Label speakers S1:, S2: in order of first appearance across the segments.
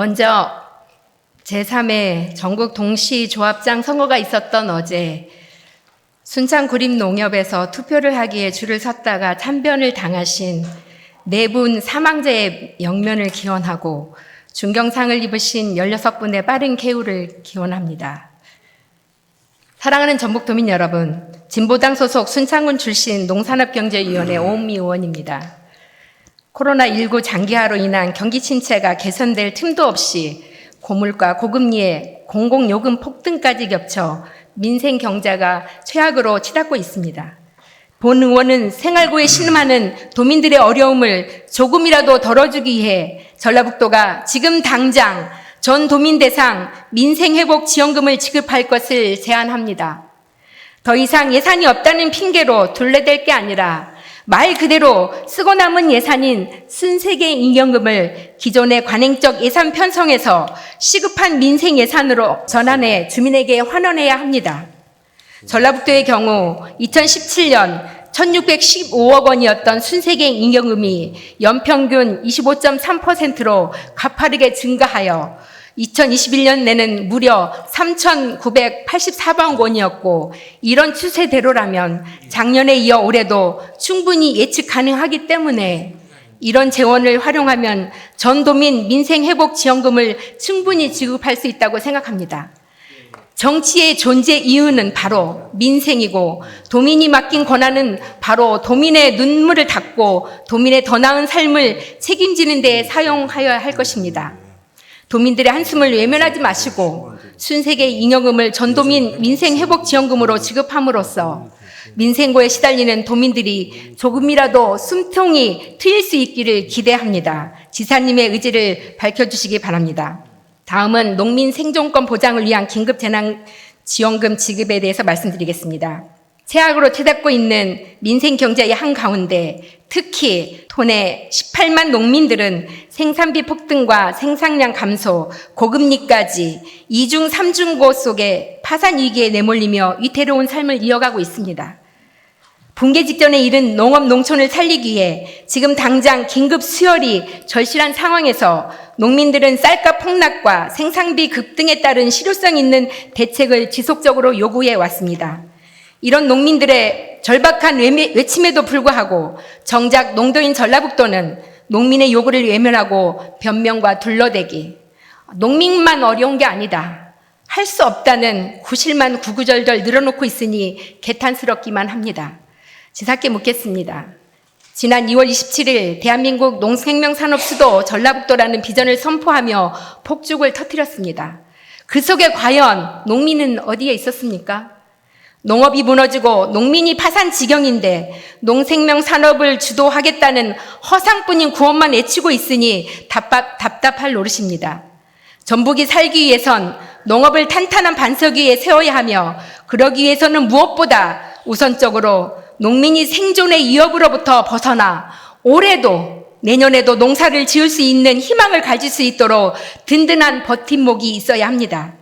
S1: 먼저 제3회 전국 동시조합장 선거가 있었던 어제 순창구립농협에서 투표를 하기에 줄을 섰다가 참변을 당하신 네 분 사망자의 영면을 기원하고 중경상을 입으신 16분의 빠른 쾌유를 기원합니다. 사랑하는 전북도민 여러분, 진보당 소속 순창군 출신 농산업경제위원회 오은미 의원입니다. 코로나19 장기화로 인한 경기 침체가 개선될 틈도 없이 고물가, 고금리에 공공요금 폭등까지 겹쳐 민생 경제가 최악으로 치닫고 있습니다. 본 의원은 생활고에 신음하는 도민들의 어려움을 조금이라도 덜어주기 위해 전라북도가 지금 당장 전 도민 대상 민생회복 지원금을 지급할 것을 제안합니다. 더 이상 예산이 없다는 핑계로 둘러댈 게 아니라 말 그대로 쓰고 남은 예산인 순세계 임금을 기존의 관행적 예산 편성에서 시급한 민생 예산으로 전환해 주민에게 환원해야 합니다. 전라북도의 경우 2017년 1615억 원이었던 순세계 임금이 연평균 25.3%로 가파르게 증가하여 2021년 내는 무려 3,984억 원이었고, 이런 추세대로라면 작년에 이어 올해도 충분히 예측 가능하기 때문에 이런 재원을 활용하면 전도민 민생회복지원금을 충분히 지급할 수 있다고 생각합니다. 정치의 존재 이유는 바로 민생이고, 도민이 맡긴 권한은 바로 도민의 눈물을 닦고 도민의 더 나은 삶을 책임지는 데 사용하여야 할 것입니다. 도민들의 한숨을 외면하지 마시고 순세계 잉여금을 전도민 민생회복지원금으로 지급함으로써 민생고에 시달리는 도민들이 조금이라도 숨통이 트일 수 있기를 기대합니다. 지사님의 의지를 밝혀주시기 바랍니다. 다음은 농민 생존권 보장을 위한 긴급재난지원금 지급에 대해서 말씀드리겠습니다. 최악으로 치닫고 있는 민생경제의 한가운데 특히 도내 18만 농민들은 생산비 폭등과 생산량 감소, 고금리까지 이중 삼중고 속에 파산 위기에 내몰리며 위태로운 삶을 이어가고 있습니다. 붕괴 직전에 이른 농업 농촌을 살리기 위해 지금 당장 긴급 수혈이 절실한 상황에서 농민들은 쌀값 폭락과 생산비 급등에 따른 실효성 있는 대책을 지속적으로 요구해 왔습니다. 이런 농민들의 절박한 외침에도 불구하고 정작 농도인 전라북도는 농민의 요구를 외면하고 변명과 둘러대기, 농민만 어려운 게 아니다, 할 수 없다는 구실만 구구절절 늘어놓고 있으니 개탄스럽기만 합니다. 지사께 묻겠습니다. 지난 2월 27일 대한민국 농생명산업 수도 전라북도라는 비전을 선포하며 폭죽을 터뜨렸습니다. 그 속에 과연 농민은 어디에 있었습니까? 농업이 무너지고 농민이 파산 지경인데 농생명 산업을 주도하겠다는 허상뿐인 구원만 외치고 있으니 답답할 노릇입니다. 전북이 살기 위해선 농업을 탄탄한 반석 위에 세워야 하며, 그러기 위해서는 무엇보다 우선적으로 농민이 생존의 위협으로부터 벗어나 올해도 내년에도 농사를 지을 수 있는 희망을 가질 수 있도록 든든한 버팀목이 있어야 합니다.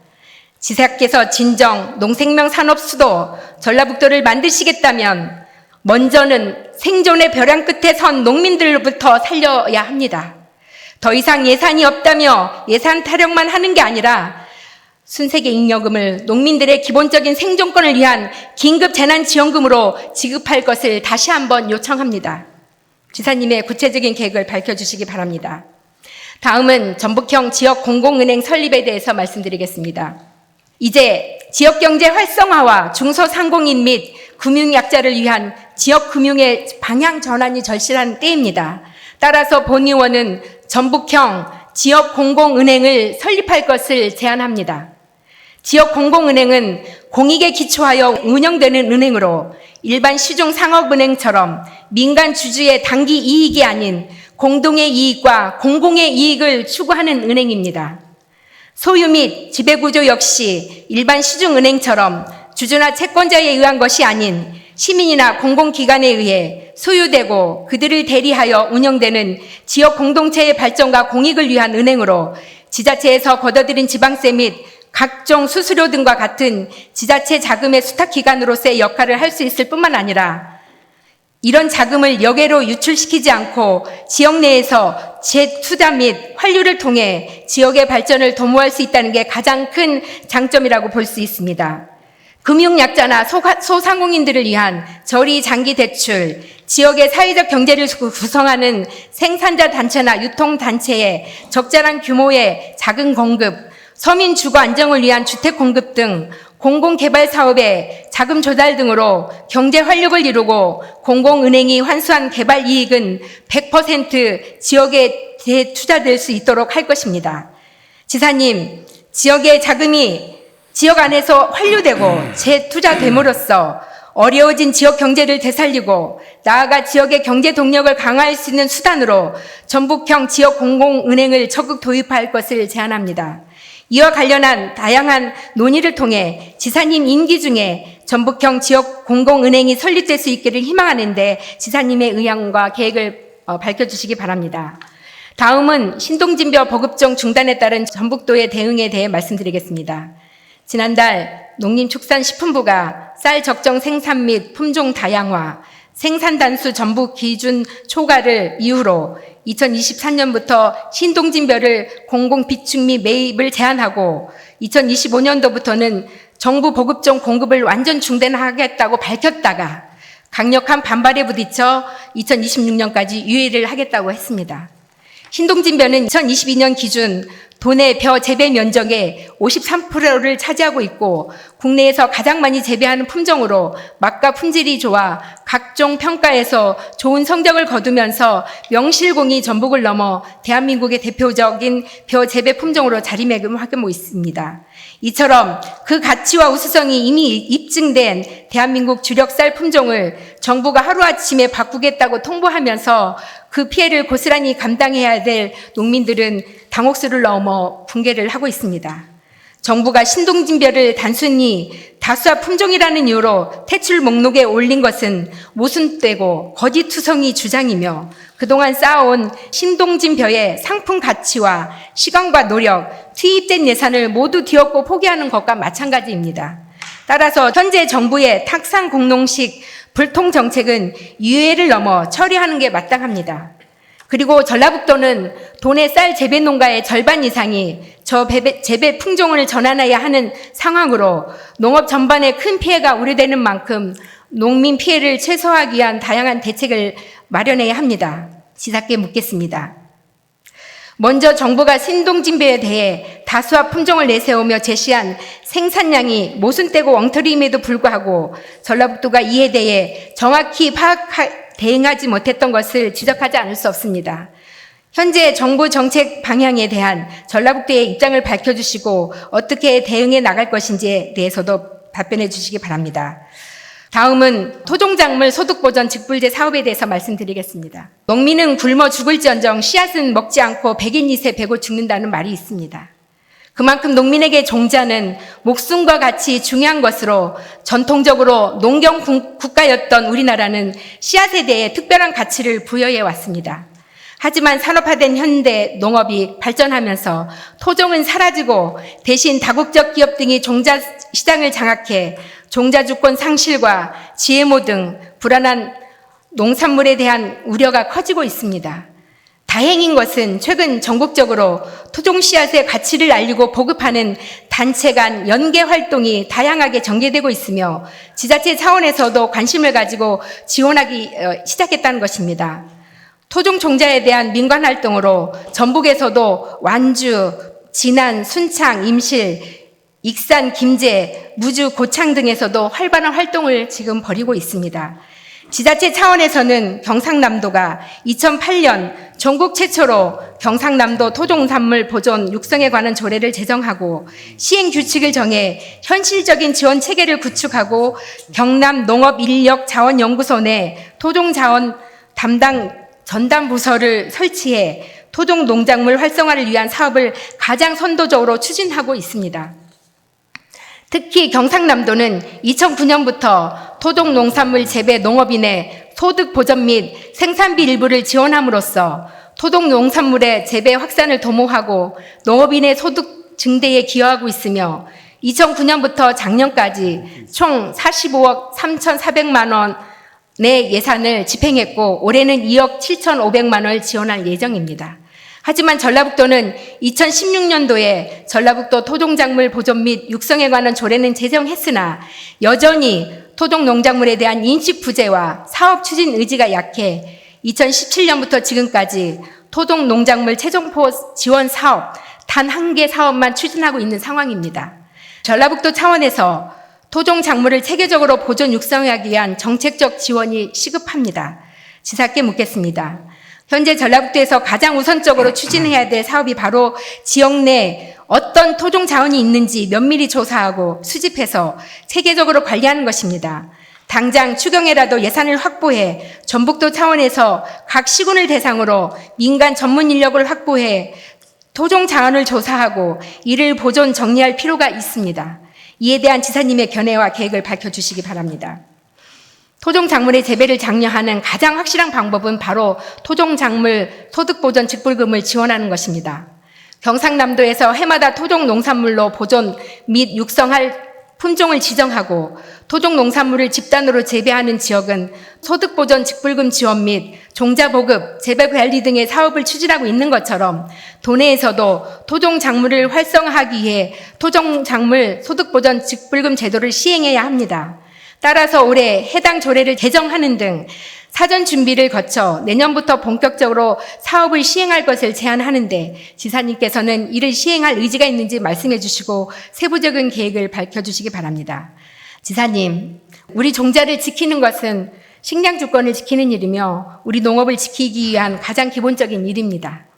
S1: 지사께서 진정 농생명 산업 수도 전라북도를 만드시겠다면 먼저는 생존의 벼랑 끝에 선 농민들로부터 살려야 합니다. 더 이상 예산이 없다며 예산 타령만 하는 게 아니라 순세계 잉여금을 농민들의 기본적인 생존권을 위한 긴급 재난지원금으로 지급할 것을 다시 한번 요청합니다. 지사님의 구체적인 계획을 밝혀주시기 바랍니다. 다음은 전북형 지역공공은행 설립에 대해서 말씀드리겠습니다. 이제 지역경제 활성화와 중소상공인 및 금융약자를 위한 지역금융의 방향 전환이 절실한 때입니다. 따라서 본 의원은 전북형 지역공공은행을 설립할 것을 제안합니다. 지역공공은행은 공익에 기초하여 운영되는 은행으로 일반 시중 상업은행처럼 민간 주주의 단기 이익이 아닌 공동의 이익과 공공의 이익을 추구하는 은행입니다. 소유 및 지배구조 역시 일반 시중은행처럼 주주나 채권자에 의한 것이 아닌 시민이나 공공기관에 의해 소유되고 그들을 대리하여 운영되는 지역 공동체의 발전과 공익을 위한 은행으로 지자체에서 걷어들인 지방세 및 각종 수수료 등과 같은 지자체 자금의 수탁기관으로서의 역할을 할 수 있을 뿐만 아니라 이런 자금을 여계로 유출시키지 않고 지역 내에서 재투자 및 환류를 통해 지역의 발전을 도모할 수 있다는 게 가장 큰 장점이라고 볼 수 있습니다. 금융약자나 소상공인들을 위한 저리 장기 대출, 지역의 사회적 경제를 구성하는 생산자 단체나 유통단체에 적절한 규모의 자금 공급, 서민 주거 안정을 위한 주택 공급 등 공공개발 사업의 자금 조달 등으로 경제 활력을 이루고 공공은행이 환수한 개발 이익은 100% 지역에 재투자될 수 있도록 할 것입니다. 지사님, 지역의 자금이 지역 안에서 환류되고 재투자됨으로써 어려워진 지역 경제를 되살리고 나아가 지역의 경제 동력을 강화할 수 있는 수단으로 전북형 지역 공공은행을 적극 도입할 것을 제안합니다. 이와 관련한 다양한 논의를 통해 지사님 임기 중에 전북형 지역 공공은행이 설립될 수 있기를 희망하는데 지사님의 의향과 계획을 밝혀주시기 바랍니다. 다음은 신동진벼 보급종 중단에 따른 전북도의 대응에 대해 말씀드리겠습니다. 지난달 농림축산식품부가 쌀 적정 생산 및 품종 다양화, 생산 단수 전북 기준 초과를 이유로 2023년부터 신동진벼를 공공 비축 및 매입을 제한하고 2025년도부터는 정부 보급종 공급을 완전 중단하겠다고 밝혔다가 강력한 반발에 부딪혀 2026년까지 유예를 하겠다고 했습니다. 신동진벼는 2022년 기준 도내 벼 재배 면적의 53%를 차지하고 있고 국내에서 가장 많이 재배하는 품종으로 맛과 품질이 좋아 각종 평가에서 좋은 성적을 거두면서 명실공히 전북을 넘어 대한민국의 대표적인 벼 재배 품종으로 자리매김하고 있습니다. 이처럼 그 가치와 우수성이 이미 입증된 대한민국 주력 쌀 품종을 정부가 하루아침에 바꾸겠다고 통보하면서 그 피해를 고스란히 감당해야 될 농민들은 당혹스를 넘어 붕괴를 하고 있습니다. 정부가 신동진벼를 단순히 다수화 품종이라는 이유로 퇴출 목록에 올린 것은 모순되고 거짓투성이 주장이며 그동안 쌓아온 신동진벼의 상품 가치와 시간과 노력, 투입된 예산을 모두 뒤엎고 포기하는 것과 마찬가지입니다. 따라서 현재 정부의 탁상 공농식 불통 정책은 유예를 넘어 처리하는 게 마땅합니다. 그리고 전라북도는 도내 쌀 재배 농가의 절반 이상이 재배 품종을 전환해야 하는 상황으로 농업 전반에 큰 피해가 우려되는 만큼 농민 피해를 최소화하기 위한 다양한 대책을 마련해야 합니다. 지사께 묻겠습니다. 먼저 정부가 신동진벼에 대해 다수화 품종을 내세우며 제시한 생산량이 모순되고 엉터리임에도 불구하고 전라북도가 이에 대해 정확히 대응하지 못했던 것을 지적하지 않을 수 없습니다. 현재 정부 정책 방향에 대한 전라북도의 입장을 밝혀주시고 어떻게 대응해 나갈 것인지에 대해서도 답변해 주시기 바랍니다. 다음은 토종작물 소득보전 직불제 사업에 대해서 말씀드리겠습니다. 농민은 굶어 죽을지언정 씨앗은 먹지 않고 백인 2세 베고 죽는다는 말이 있습니다. 그만큼 농민에게 종자는 목숨과 같이 중요한 것으로 전통적으로 농경 국가였던 우리나라는 씨앗에 대해 특별한 가치를 부여해 왔습니다. 하지만 산업화된 현대 농업이 발전하면서 토종은 사라지고 대신 다국적 기업 등이 종자 시장을 장악해 종자 주권 상실과 GMO 등 불안한 농산물에 대한 우려가 커지고 있습니다. 다행인 것은 최근 전국적으로 토종 씨앗의 가치를 알리고 보급하는 단체 간 연계 활동이 다양하게 전개되고 있으며 지자체 차원에서도 관심을 가지고 지원하기 시작했다는 것입니다. 토종 종자에 대한 민관 활동으로 전북에서도 완주, 진안, 순창, 임실, 익산, 김제, 무주, 고창 등에서도 활발한 활동을 지금 벌이고 있습니다. 지자체 차원에서는 경상남도가 2008년 전국 최초로 경상남도 토종산물 보존 육성에 관한 조례를 제정하고 시행 규칙을 정해 현실적인 지원 체계를 구축하고 경남 농업인력자원연구소 내 토종자원 담당 전담부서를 설치해 토종 농작물 활성화를 위한 사업을 가장 선도적으로 추진하고 있습니다. 특히 경상남도는 2009년부터 토종 농산물 재배 농업인의 소득 보전 및 생산비 일부를 지원함으로써 토종 농산물의 재배 확산을 도모하고 농업인의 소득 증대에 기여하고 있으며 2009년부터 작년까지 총 45억 3,400만 원의 예산을 집행했고 올해는 2억 7,500만 원을 지원할 예정입니다. 하지만 전라북도는 2016년도에 전라북도 토종작물 보존 및 육성에 관한 조례는 제정했으나 여전히 토종농작물에 대한 인식 부재와 사업 추진 의지가 약해 2017년부터 지금까지 토종농작물 최종포 지원 사업 단 한 개 사업만 추진하고 있는 상황입니다. 전라북도 차원에서 토종작물을 체계적으로 보존 육성하기 위한 정책적 지원이 시급합니다. 지사께 묻겠습니다. 현재 전라북도에서 가장 우선적으로 추진해야 될 사업이 바로 지역 내 어떤 토종 자원이 있는지 면밀히 조사하고 수집해서 체계적으로 관리하는 것입니다. 당장 추경에라도 예산을 확보해 전북도 차원에서 각 시군을 대상으로 민간 전문 인력을 확보해 토종 자원을 조사하고 이를 보존 정리할 필요가 있습니다. 이에 대한 지사님의 견해와 계획을 밝혀주시기 바랍니다. 토종작물의 재배를 장려하는 가장 확실한 방법은 바로 토종작물 소득보전 직불금을 지원하는 것입니다. 경상남도에서 해마다 토종농산물로 보존 및 육성할 품종을 지정하고 토종농산물을 집단으로 재배하는 지역은 소득보전 직불금 지원 및 종자보급, 재배관리 등의 사업을 추진하고 있는 것처럼 도내에서도 토종작물을 활성화하기 위해 토종작물 소득보전 직불금 제도를 시행해야 합니다. 따라서 올해 해당 조례를 개정하는 등 사전 준비를 거쳐 내년부터 본격적으로 사업을 시행할 것을 제안하는데 지사님께서는 이를 시행할 의지가 있는지 말씀해 주시고 세부적인 계획을 밝혀주시기 바랍니다. 지사님, 우리 종자를 지키는 것은 식량 주권을 지키는 일이며 우리 농업을 지키기 위한 가장 기본적인 일입니다.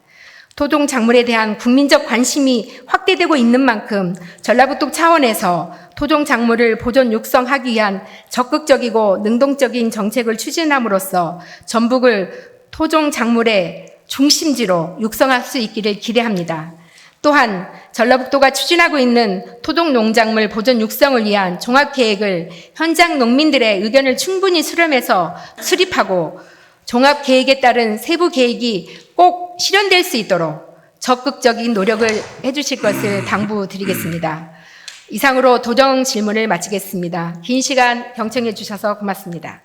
S1: 토종 작물에 대한 국민적 관심이 확대되고 있는 만큼 전라북도 차원에서 토종 작물을 보존 육성하기 위한 적극적이고 능동적인 정책을 추진함으로써 전북을 토종 작물의 중심지로 육성할 수 있기를 기대합니다. 또한 전라북도가 추진하고 있는 토종 농작물 보존 육성을 위한 종합계획을 현장 농민들의 의견을 충분히 수렴해서 수립하고 종합계획에 따른 세부 계획이 꼭 실현될 수 있도록 적극적인 노력을 해주실 것을 당부드리겠습니다. 이상으로 도정 질문을 마치겠습니다. 긴 시간 경청해 주셔서 고맙습니다.